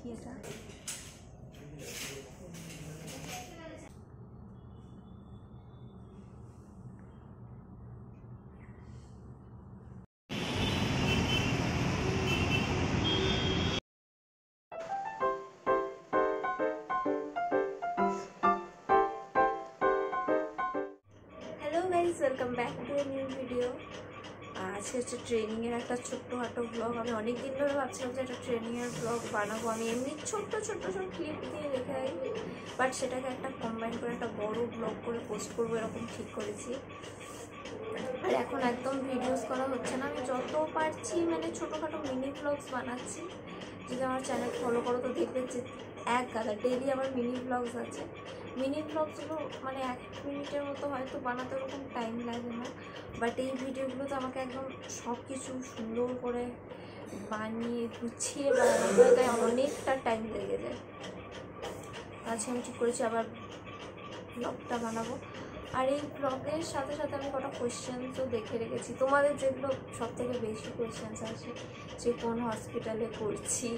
কি এটা? Hello guys, welcome back to a new video. আজকে হচ্ছে ট্রেনিংয়ের একটা ছোট্টখাটো ব্লগ। আমি অনেক দিন ধরে ভাবছিলাম যে একটা ট্রেনিংয়ের ব্লগ বানাবো। আমি এমনি ছোট্ট ছোট ক্লিপ দিয়ে রেখে দিই, বাট সেটাকে একটা কম্বাইন করে একটা বড় ব্লগ করে পোস্ট করবো এরকম ঠিক করেছি। আর এখন একদম ভিডিওস করা হচ্ছে না, আমি যত পারছি মানে ছোটোখাটো মিনি ব্লগস বানাচ্ছি। যদি আমার চ্যানেল ফলো করো তো দেখবে যে এক গাদা ডেইলি আমার মিনি ব্লগস আছে। মিনি ব্লগসগুলো মানে 1 মিনিটের মতো হয়তো বানাতে ওরকম টাইম লাগে না, বাট এই ভিডিওগুলোতে আমাকে একদম সব কিছু সুন্দর করে বানিয়ে গুছিয়ে বানাতে হয়, তাই অনেকটা টাইম লেগে যায়। আজকে আমি ঠিক করেছি আবার ব্লগটা বানাবো। আর এই ব্লগের সাথে সাথে আমি কটা কোয়েশ্চেন্সও দেখে রেখেছি তোমাদের, যেগুলো সবথেকে বেশি কোয়েশ্চেন্স আছে যে কোন হসপিটালে করছি,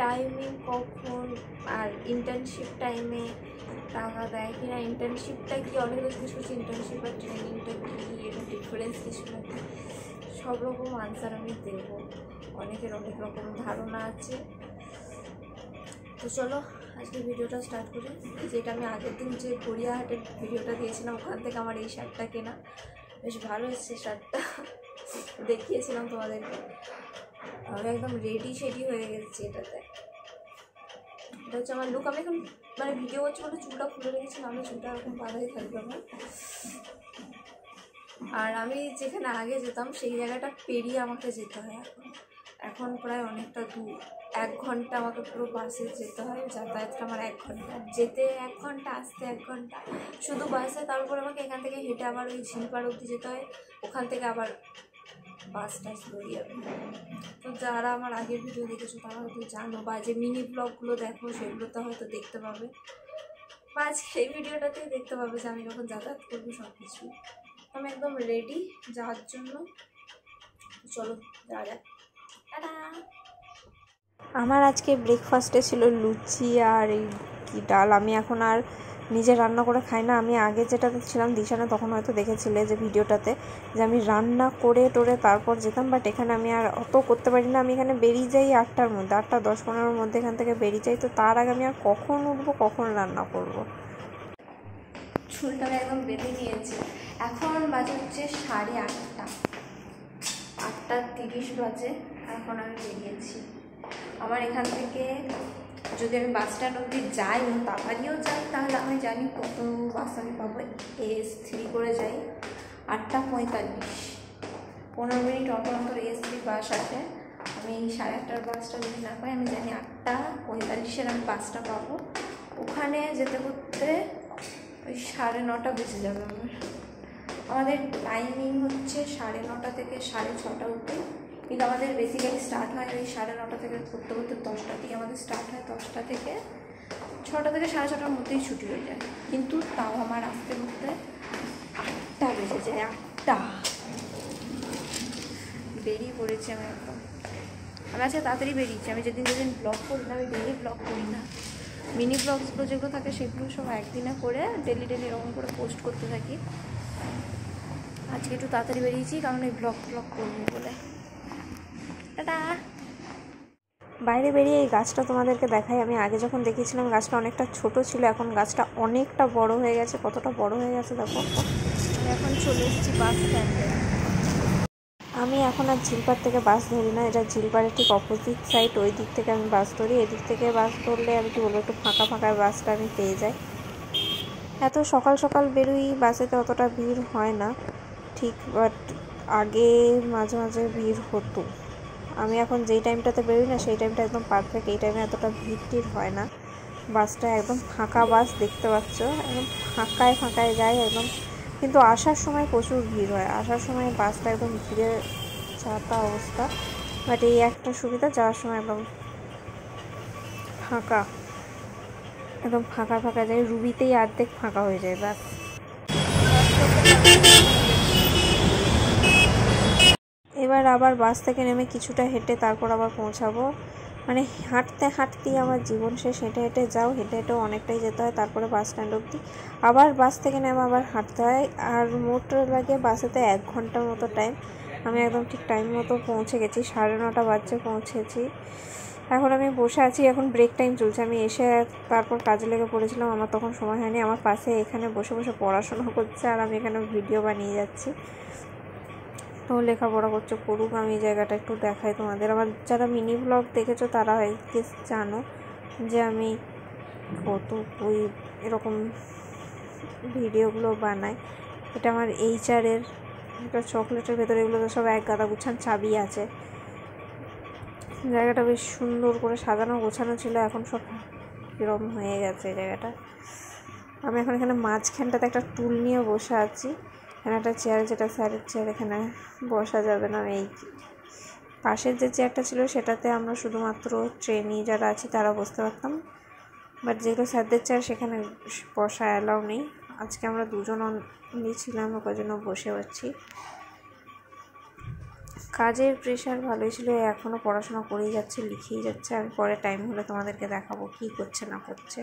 টাইমিং কখন, আর ইন্টার্নশিপ টাইমে টাকা দেয় কি না, ইন্টার্নশিপটা কি, অনেক জিজ্ঞেস করছি ইন্টার্নশিপ আর ট্রেনিংটা কী, এটা ডিফারেন্স কিছু নাকি। সব রকম আনসার আমি দেবো, অনেকের অনেক রকম ধারণা আছে। তো চলো আজকে ভিডিওটা স্টার্ট করি। যেটা আমি আগের দিন যে গড়িয়াহাটের ভিডিওটা দিয়েছিলাম ওখান থেকে আমার এই শার্টটা কেনা, বেশ ভালো এসছে শার্টটা, দেখিয়েছিলাম তোমাদেরকে। আমি একদম রেডি শেডি হয়ে গেছি এটাতে। এটা হচ্ছে আমার লুক। আমি এখন মানে ভিডিও করছি বলে চুলটা খুলে রেখেছিলাম, আমি চুলটা এরকম বাঁধাই থাকবে আমার। আর আমি যেখানে আগে যেতাম সেই জায়গাটা পেরিয়ে আমাকে যেতে হয় এখন প্রায় অনেকটা দূর। 1 ঘন্টা আমাকে পুরো বাসে যেতে হয়, যাতায়াতটা আমার 1 ঘন্টা, যেতে 1 ঘন্টা, আসতে 1 ঘন্টা শুধু বাসে। তারপর আমাকে এখান থেকে হেঁটে আবার ওই ঝিলপাড় অবধি যেতে হয়, ওখান থেকে আবার বাস টাস ধরি যাবে। তো যারা আমার আগের ভিডিও দেখেছো তারা হয়তো জানো, বা যে মিনি ব্লগগুলো দেখো সেগুলোতে হয়তো দেখতে পাবে, বা আজকে এই ভিডিওটাতেই দেখতে পাবে যে আমি যখন যাতায়াত করবো সব কিছু। আমি একদম রেডি যাওয়ার জন্য, চলো যাওয়া যাক। আমার আজকে ব্রেকফাস্টে ছিল লুচি আর এই কি ডাল। আমি এখন আর নিজে রান্না করে খাই না। আমি আগে যেটাতে ছিলাম দিশানে, তখন হয়তো দেখেছিলে যে ভিডিওটাতে যে আমি রান্না করে টোরে তারপর যেতাম, বাট এখানে আমি আর অত করতে পারি না। আমি এখানে বেরিয়ে যাই 8টার মধ্যে, 8টা 10-15 মধ্যে এখান থেকে বেরিয়ে যাই। তো তার আগে আমি আর কখন উঠবো, কখন রান্না করবো। চুলটাকে একদম বেঁধে নিয়েছি। এখন বাজে হচ্ছে 8:30, 8:30 বাজে। এখন আমি বেরিয়েছি। আমার এখান থেকে যদি আমি বাস স্ট্যান্ড অবধি যাই, তাড়াতাড়িও যাই, তাহলে আমি জানি কত বাস আমি পাবো। AS3 করে যাই 8:45, 15 মিনিট অন্তর AS3 বাস আসে। আমি 8:30 বাসটা যদি না পাই, আমি জানি 8:45 আমি বাসটা পাবো। ওখানে যেতে করতে ওই 9:30 বেজে যাবে আমাদের টাইমিং হচ্ছে 9:30 থেকে 6:30 অবধি, কিন্তু আমাদের বেসিক্যালি স্টার্ট হয় ওই 9:30 থেকে করতে করতে 10টা থেকে আমাদের স্টার্ট হয়। 10টা থেকে 6টা থেকে 6:30টার মধ্যেই ছুটি হয়ে যায়, কিন্তু তাও আমার আসতে করতে 8টা বেজে যায়। 8টা বেরিয়ে পড়েছি আমি একদম। আমি আজকে তাড়াতাড়ি বেরিয়েছি। আমি যেদিন ব্লগ করি না, আমি ডেলি ব্লগ করি না, মিনি ব্লগসগুলো যেগুলো থাকে সেগুলো সব একদিনে করে ডেলি এরকম করে পোস্ট করতে থাকি। আজকে একটু তাড়াতাড়ি বেরিয়েছি কারণ এই ব্লগ করবো বলে। টাটা। বাইরে বেরিয়ে এই গাছটা তোমাদেরকে দেখাই। আমি আগে যখন দেখেছিলাম গাছটা অনেকটা ছোট ছিল, এখন গাছটা অনেকটা বড় হয়ে গেছে। কতটা বড় হয়ে গেছে দেখো। আমি এখন চলে এসেছি বাস স্ট্যান্ডে। আমি এখন আর ঝিলপাড় থেকে বাস ধরি না, এটা ঝিলপাড়ের ঠিক অপোজিট সাইড, ওই দিক থেকে আমি বাস ধরি। এদিক থেকে বাস ধরলে আমি কি বলবো, একটু ফাঁকা ফাঁকা বাসটা আমি পেয়ে যাই। এত সকাল সকাল বেরোই, বাসেতে অতটা ভিড় হয় না ঠিক, বাট আগে মাঝে মাঝে ভিড় হতো। আমি এখন যেই টাইমটাতে বেরোই না সেই টাইমটা একদম পারফেক্ট, এই টাইমে এতটা ভিড় টিড় হয় না। বাসটা একদম ফাঁকা বাস, দেখতে পাচ্ছ একদম ফাঁকায় যায় একদম। কিন্তু আসার সময় প্রচুর ভিড় হয়, আসার সময় বাসটা একদম ভিড়ে যাতা অবস্থা। বাট এই একটা সুবিধা, যাওয়ার সময় একদম ফাঁকা, একদম ফাঁকা যায়। রুবিতেই অর্ধেক ফাঁকা হয়ে যায় বাস। এবার আবার বাস থেকে নেমে কিছুটা হেঁটে তারপর আবার পৌঁছাবো মানে হাঁটতে হাঁটতেই আমার জীবন শেষ। হেঁটে হেঁটে যাও, হেঁটে হেঁটেও অনেকটাই যেতে হয়, তারপরে বাস স্ট্যান্ড অবধি আবার বাস থেকে নেমে আবার হাঁটতে হয়। আর মোট লাগে বাসেতে 1 ঘন্টার মতো টাইম। আমি একদম ঠিক টাইম মতো পৌঁছে গেছি, 9:30 বাজে পৌঁছেছি। এখন আমি বসে আছি, এখন ব্রেক টাইম চলছে। আমি এসে তারপর কাজে লেগে পড়েছিলাম, আমার তখন সময় হয়নি। আমার পাশে এখানে বসে বসে পড়াশোনা করছে আর আমি এখানে ভিডিও বানিয়ে যাচ্ছি। তো লেখাপড়া করছে, করুক, আমি এই জায়গাটা একটু দেখাই তোমাদের। আমার যারা মিনি ব্লগ দেখেছো তারা হয়তো জানো যে আমি কত ওই এরকম ভিডিওগুলো বানাই। এটা আমার এইচআরের একটা চকলেটের ভেতরে এগুলো তো সব এক গাদা গুছান চাবি আছে। জায়গাটা বেশ সুন্দর করে সাজানো গোছানো ছিল, এখন সব কিরম হয়ে গেছে জায়গাটা। আমি এখন এখানে মাঝখানটাতে একটা টুল নিয়ে বসে আছি। এখানে একটা চেয়ার, যেটা স্যারের চেয়ার, এখানে বসা যাবে না। এই পাশের যে চেয়ারটা ছিল সেটাতে আমরা শুধুমাত্র ট্রেনি যারা আছি তারা বসতে পারতাম, বাট যেগুলো স্যারদের চেয়ার সেখানে বসা অ্যালাউ নেই। আজকে আমরা 2 জন ছিলাম, ওই জন্য বসে পাচ্ছি। কাজের প্রেশার ভালোই ছিল, এখনও পড়াশোনা করেই যাচ্ছে, লিখেই যাচ্ছে। আমি পরে টাইম হলে তোমাদেরকে দেখাবো কী করছে না করছে।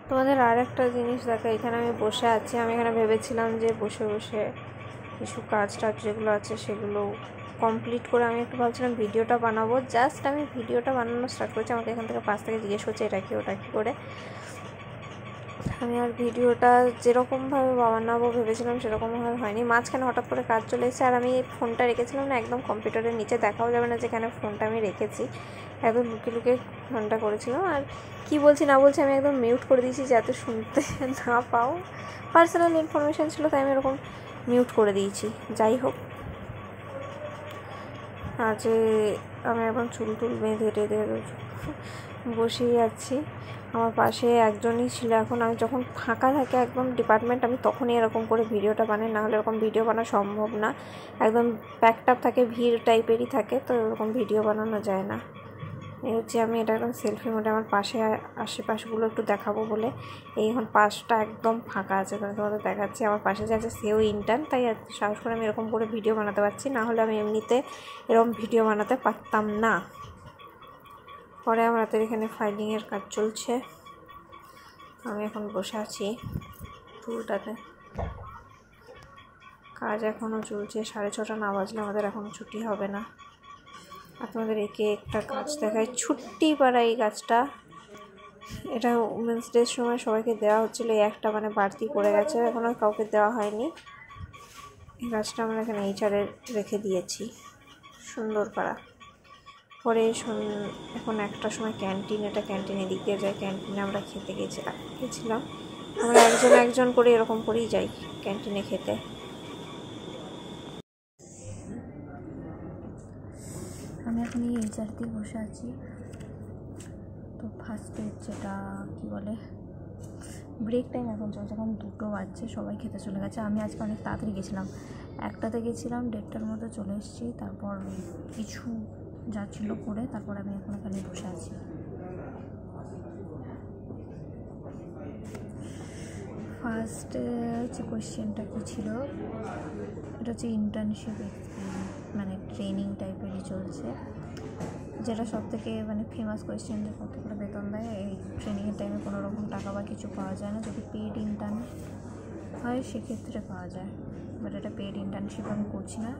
তোমাদের আর একটা জিনিস দেখা, এখানে আমি বসে আছি। আমি এখানে ভেবেছিলাম যে বসে বসে কিছু কাজ টাজ যেগুলো আছে সেগুলো কমপ্লিট করে আমি একটু ভাবছিলাম ভিডিওটা বানাবো। জাস্ট আমি ভিডিওটা বানানো স্টার্ট করেছি, আমাকে এখান থেকে পাশ থেকে জিজ্ঞেস করছে এটা কি ওটা কী করে। আমি আর ভিডিওটা যেরকমভাবে বানাবো ভেবেছিলাম সেরকমভাবে হয়নি। মাঝখানে হঠাৎ করে কাজ চলে এসেছে, আর আমি ফোনটা রেখেছিলাম না একদম কম্পিউটারের নিচে, দেখাও যাবে না যেখানে ফোনটা আমি রেখেছি। একদম লুকিয়ে লুকিয়ে ফোনটা করেছিলাম। আর কি বলছি না বলছি আমি একদম মিউট করে দিয়েছি যাতে শুনতে না পাও। পার্সোনাল ইনফরমেশান ছিল তাই আমি এরকম মিউট করে দিয়েছি। যাই হোক, আজ আমি এখন চুল টুল বেঁধে টেঁধে বসেই যাচ্ছি। আমার পাশে একজনই ছিল। এখন আমি যখন ফাঁকা থাকে একদম ডিপার্টমেন্ট, আমি তখনই এরকম করে ভিডিওটা বানাই, না হলে এরকম ভিডিও বানানো সম্ভব না। একদম প্যাকড থাকে, ভিড় টাইপেরই থাকে, তো এরকম ভিডিও বানানো যায় না। এই হচ্ছে, আমি এটা এখন সেলফি মোডে আমার পাশে আশেপাশগুলো একটু দেখাবো বলে এই এখন পাশটা একদম ফাঁকা আছে, তাই তোমাদের দেখাচ্ছি। আমার পাশে যে আছে সেও ইন্টার্ন, তাই সাহস করে আমি এরকম করে ভিডিও বানাতে পারছি, না হলে আমি এমনিতে এরকম ভিডিও বানাতে পারতাম না। পরে আমার হাতের এখানে ফাইলিংয়ের কাজ চলছে, আমি এখন বসে আছি টুলটাতে। কাজ এখনও চলছে, 6:30 না বাজলে আমাদের এখনও ছুটি হবে না। আর তোমাদের একে একটা কাজ দেখায়, ছুট্টি পাড়া এই কাজটা। এটা উমেন্স ডের সময় সবাইকে দেওয়া হচ্ছিলো, এই একটা মানে বাড়তি পড়ে গেছে, এখনও কাউকে দেওয়া হয়নি। এই কাজটা আমরা এখানে এইচআরে রেখে দিয়েছি, সুন্দর পাড়া। পরে এখন একটার সময় ক্যান্টিন, এটা ক্যান্টিনে দিক দিয়ে যায়, ক্যান্টিনে আমরা খেতে গেছিলাম। আমরা একজন করে এরকম করেই যাই ক্যান্টিনে খেতে। আমি এখন এই এইচআরতেই বসে আছি। তো ফার্স্টে যেটা কী বলে ব্রেক টাইম এখন চলছে, এখন 2টো বাজছে, সবাই খেতে চলে গেছে। আমি আজকে অনেক তাড়াতাড়ি গেছিলাম, 1টাতে গেছিলাম, 1:30টার মধ্যে চলে এসেছি। তারপর কিছু যা ছিল করে তারপর আমি এখন এখানে বসে আছি। ফার্স্টে হচ্ছে কোয়েশ্চেনটা কী ছিল, এটা হচ্ছে ইন্টার্নশিপ মানে ট্রেনিং টাইপেরই চলছে, যেটা সবথেকে মানে ফেমাস কোয়েশ্চেন, যে কত করে বেতন দেয়। এই ট্রেনিংয়ের টাইমে কোনো রকম টাকা বা কিছু পাওয়া যায় না, যদি পেইড ইন্টার্ন হয় সেক্ষেত্রে পাওয়া যায়, বাট এটা পেইড ইন্টার্নশিপ আমি করছি না,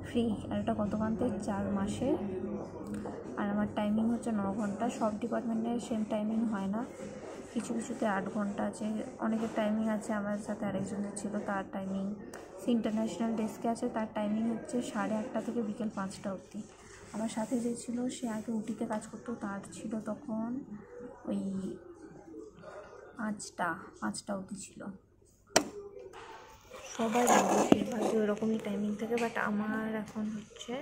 ফ্রি। আর এটা কত কান্তে 4 মাসে। আর আমার টাইমিং হচ্ছে 9 ঘন্টা। সব ডিপার্টমেন্টে সেম টাইমিং হয় না, কিছু কিছুতে 8 ঘন্টা আছে, অনেকের টাইমিং আছে। আমার সাথে আরেকজনের ছিল, তার টাইমিং ইন্টারন্যাশনাল ডেস্কে আছে, তার টাইমিং হচ্ছে 8:30 থেকে বিকেল 5টা অবধি। আমার সাথে যে ছিল সে আগে উটিতে কাজ করতো, তার ছিল তখন ওই 5টা অবধি ছিল। সবাই বেশিরভাগই ওরকমই টাইমিং থেকে, বাট আমার এখন হচ্ছে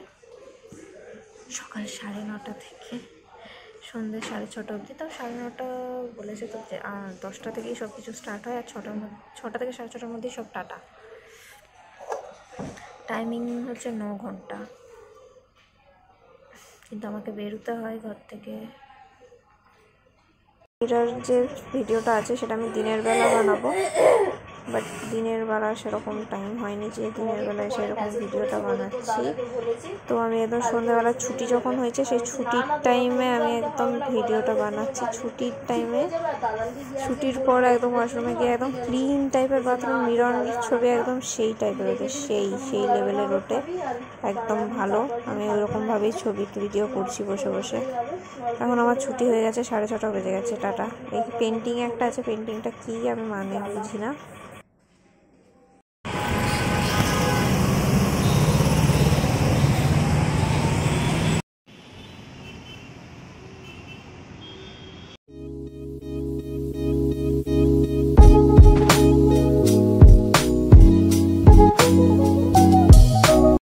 সকাল 9:30 থেকে সন্ধ্যে 6:30 অবধি। তাও 9:30 বলেছে তো, 10টা থেকেই সব কিছু স্টার্ট হয়, আর 6টা থেকে 6:30টার মধ্যেই সব টাটা। টাইমিং হচ্ছে 9 ঘন্টা, কিন্তু আমাকে বেরোতে হয় ঘর থেকে। এটার যে ভিডিওটা আছে সেটা আমি দিনের বেলা বানাবো, বাট দিনের বেলা সেরকম টাইম হয়নি যে দিনের বেলায় সেরকম ভিডিওটা বানাচ্ছি। তো আমি একদম সন্ধ্যাবেলা ছুটি যখন হয়েছে সেই ছুটির টাইমে আমি একদম ভিডিওটা বানাচ্ছি। ছুটির টাইমে, ছুটির পর একদম ওয়াশরুমে গিয়ে একদম ক্লিন টাইপের বাথরুম, মিরর ছবি একদম সেই টাইপের ওঠে, সেই লেভেলের ওঠে, একদম ভালো। আমি ওইরকমভাবেই ছবি ভিডিও করছি বসে বসে। এখন আমার ছুটি হয়ে গেছে, 6:30 বেজে গেছে। টাটা। এই পেন্টিং একটা আছে, পেন্টিংটা কী আমি বুঝি না।